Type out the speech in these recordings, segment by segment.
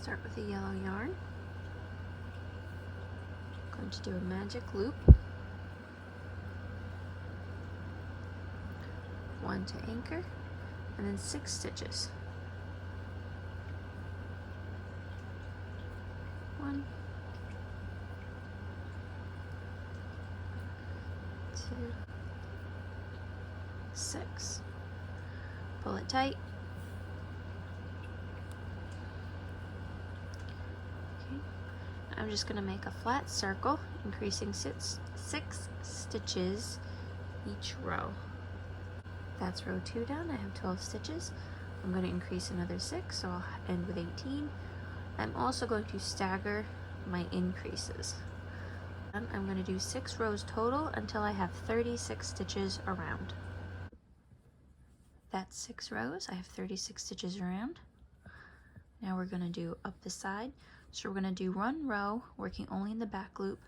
Start with a yellow yarn. I'm going to do a magic loop, 1 to anchor, and then 6 stitches. 1, 2, 6. Pull it tight. Okay. I'm just going to make a flat circle, increasing 6 stitches each row. That's row 2 done. I have 12 stitches. I'm going to increase another 6, so I'll end with 18. I'm also going to stagger my increases. I'm going to do 6 rows total until I have 36 stitches around. That's 6 rows. I have 36 stitches around. Now we're going to do up the side. So we're going to do 1 row, working only in the back loop,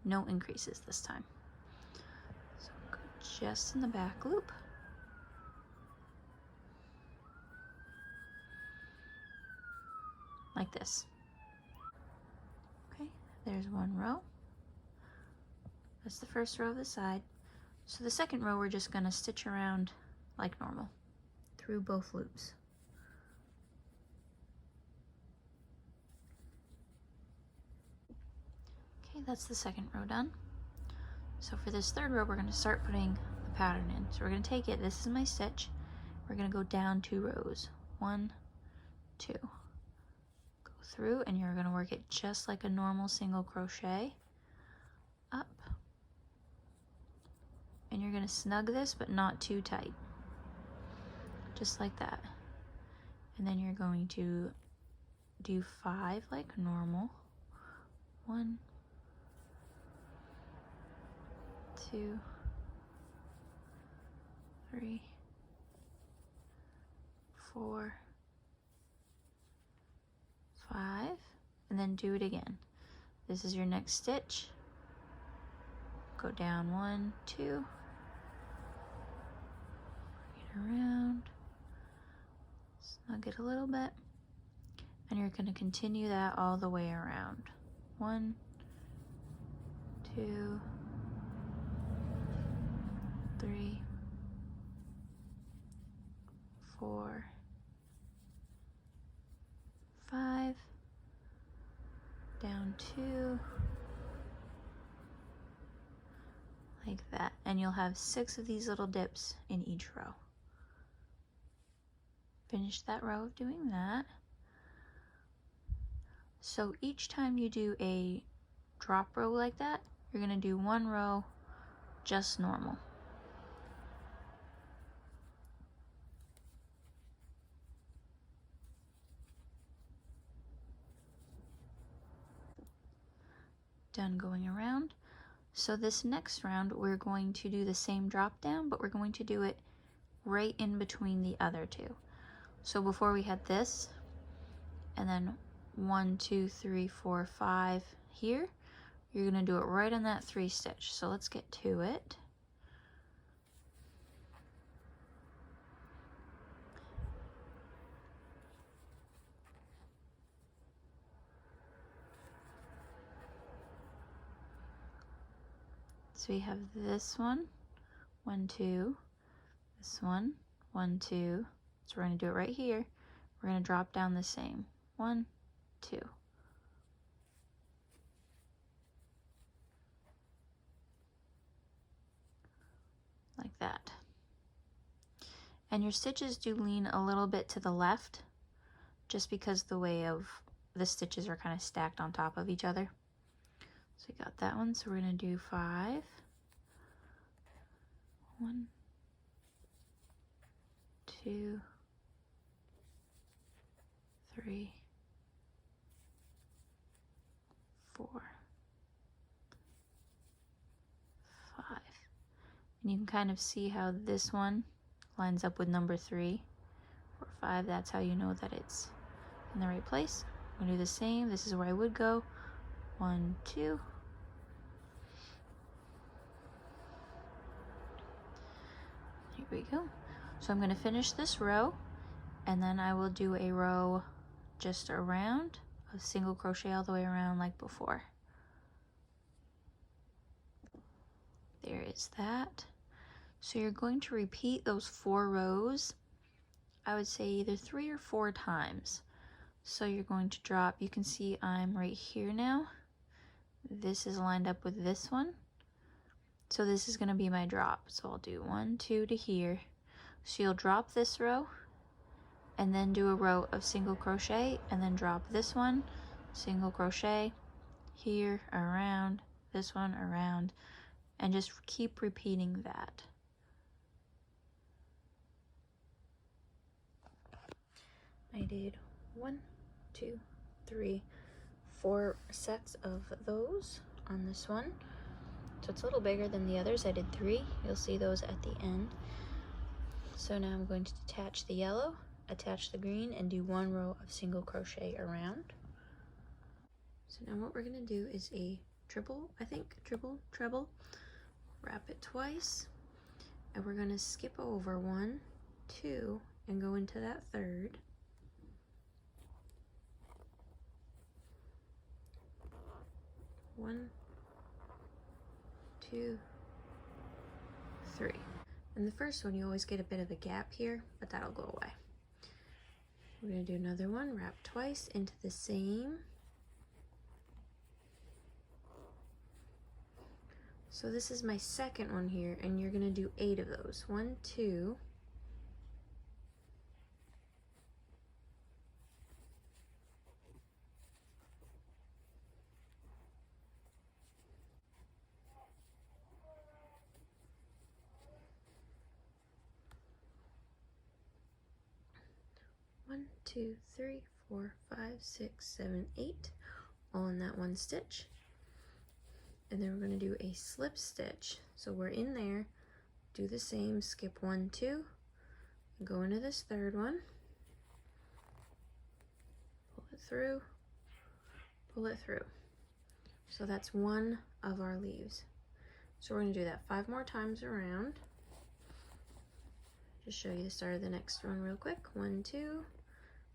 no increases this time. So go just in the back loop. Like this. Okay, there's 1 row. That's the first row of the side. So the second row we're just going to stitch around like normal through both loops. Okay, that's the second row done. So for this third row we're going to start putting the pattern in. So we're going to take it, this is my stitch, we're going to go down 2 rows. 1, 2. Go through and you're going to work it just like a normal single crochet. Up. And you're going to snug this but not too tight. Just like that. And then you're going to do 5 like normal. 1, 2, 3, 4, 5, and then do it again. This is your next stitch. Go down 1, 2, bring it around, snug it a little bit, and you're going to continue that all the way around. 1, 2, 3, 4, 5, down 2, like that, and you'll have 6 of these little dips in each row. Finish that row of doing that. So each time you do a drop row like that, you're going to do 1 row just normal. Done going around. So this next round we're going to do the same drop down, but we're going to do it right in between the other 2. So before we had this, and then 1, 2, 3, 4, 5 here, you're going to do it right on that 3 stitch. So let's get to it. So we have this one, 1, 2, this one, 1, 2. So we're going to do it right here. We're going to drop down the same. 1, 2. Like that. And your stitches do lean a little bit to the left, just because the way of the stitches are kind of stacked on top of each other. So we got that one, so we're going to do 5. 1, 2, 3, 4, 5. And you can kind of see how this one lines up with number 3 or 5. That's how you know that it's in the right place. I'm going to do the same. This is where I would go. 1, 2. Here we go. So I'm going to finish this row, and then I will do a row just around of single crochet all the way around like before. There is that. So you're going to repeat those 4 rows, I would say either 3 or 4 times. So you're going to drop, you can see I'm right here now. This is lined up with this one. So this is going to be my drop. So I'll do 1, 2 to here. So you'll drop this row and then do a row of single crochet and then drop this one, single crochet, here, around, this one, around, and just keep repeating that. I did 1, 2, 3, 4 sets of those on this one. So it's a little bigger than the others. I did 3. You'll see those at the end. So now I'm going to detach the yellow, attach the green, and do 1 row of single crochet around. So now what we're going to do is a triple, I think, triple, treble. Wrap it twice, and we're going to skip over 1, 2, and go into that third. One, 2, 3. And the first one, you always get a bit of a gap here, but that'll go away. We're going to do another one, wrap twice into the same. So this is my second one here, and you're going to do 8 of those. 1, 2, 1, 2, 3, 4, 5, 6, 7, 8, all in that one stitch. And then we're going to do a slip stitch. So we're in there, do the same, skip 1, 2, and go into this third one, pull it through, pull it through. So that's one of our leaves. So we're going to do that 5 more times around. Just show you the start of the next one real quick. 1, 2,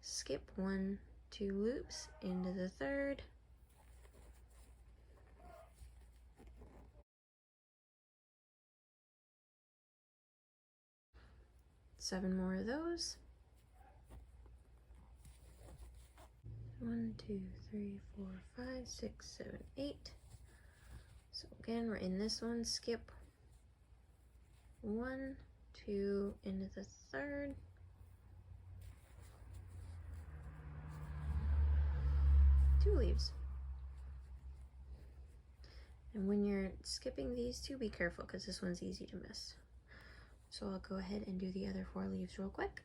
skip 1, 2 loops into the third, seven more of those. 1, 2, 3, 4, 5, 6, 7, 8. So again, we're in this one, skip 1, 2 into the third, two leaves. And when you're skipping these two, be careful because this one's easy to miss. So I'll go ahead and do the other 4 leaves real quick.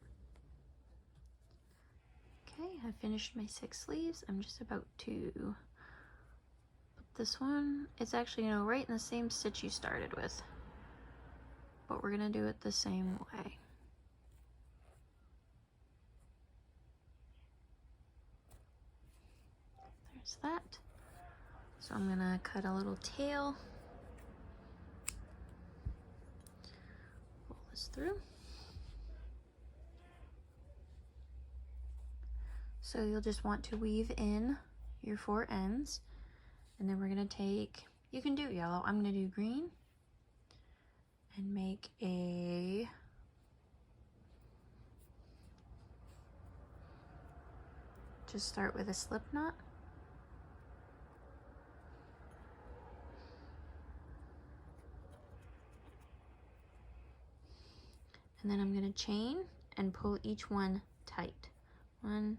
Okay, I finished my 6 leaves. I'm just about to put this one. It's actually, you know, right in the same stitch you started with, but we're gonna do it the same way. There's that. So I'm gonna cut a little tail, pull this through. So you'll just want to weave in your 4 ends, and then we're gonna take, you can do yellow, I'm gonna do green, and make a just start with a slip knot. And then I'm going to chain and pull each one tight. 1,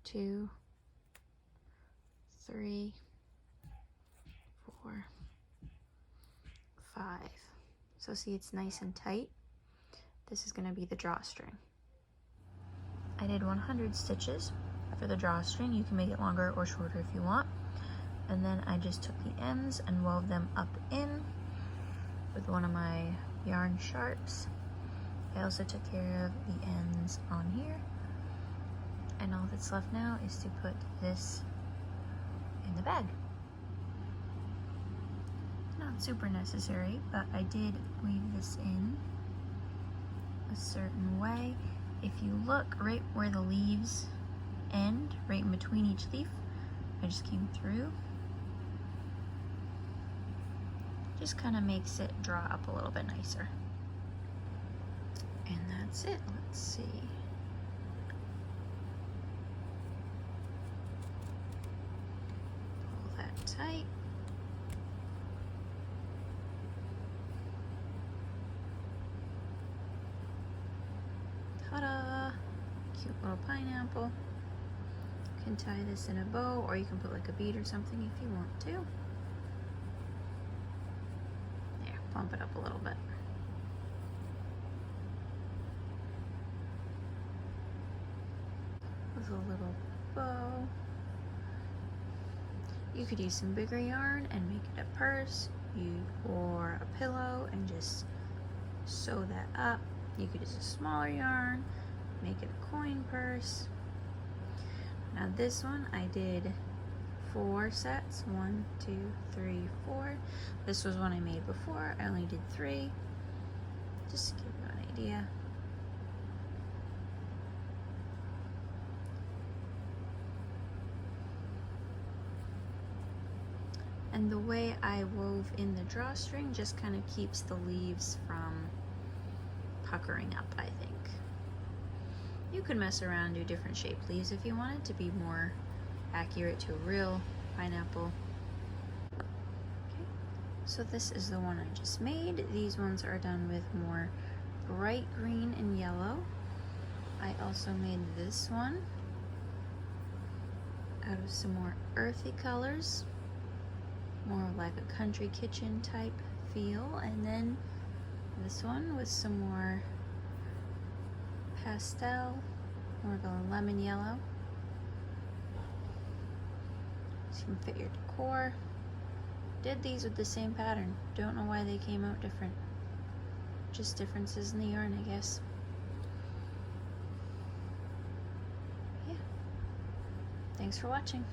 2, 3, 4, 5. So see, it's nice and tight. This is going to be the drawstring. I did 100 stitches for the drawstring. You can make it longer or shorter if you want. And then I just took the ends and wove them up in with one of my yarn sharps. I also took care of the ends on here, and all that's left now is to put this in the bag. Not super necessary, but I did weave this in a certain way. If you look right where the leaves end, right in between each leaf. I just came through. Just kind of makes it draw up a little bit nicer. And that's it. Let's see. Pull that tight. Ta-da! Cute little pineapple. You can tie this in a bow, or you can put like a bead or something if you want to. There, bump it up a little bit. With a little bow. You could use some bigger yarn and make it a purse, or a pillow, and just sew that up. You could use a smaller yarn, make it a coin purse. Now this one I did 4 sets, 1, 2, 3, 4. This was one I made before. I only did 3, just to give you an idea. And the way I wove in the drawstring just kind of keeps the leaves from puckering up, I think. You could mess around and do different shaped leaves if you wanted to be more accurate to a real pineapple. Okay, so this is the one I just made. These ones are done with more bright green and yellow. I also made this one out of some more earthy colors, more like a country kitchen type feel, and then this one with some more pastel, more of a lemon yellow. So you can fit your decor. Did these with the same pattern. Don't know why they came out different. Just differences in the yarn, I guess. Yeah. Thanks for watching.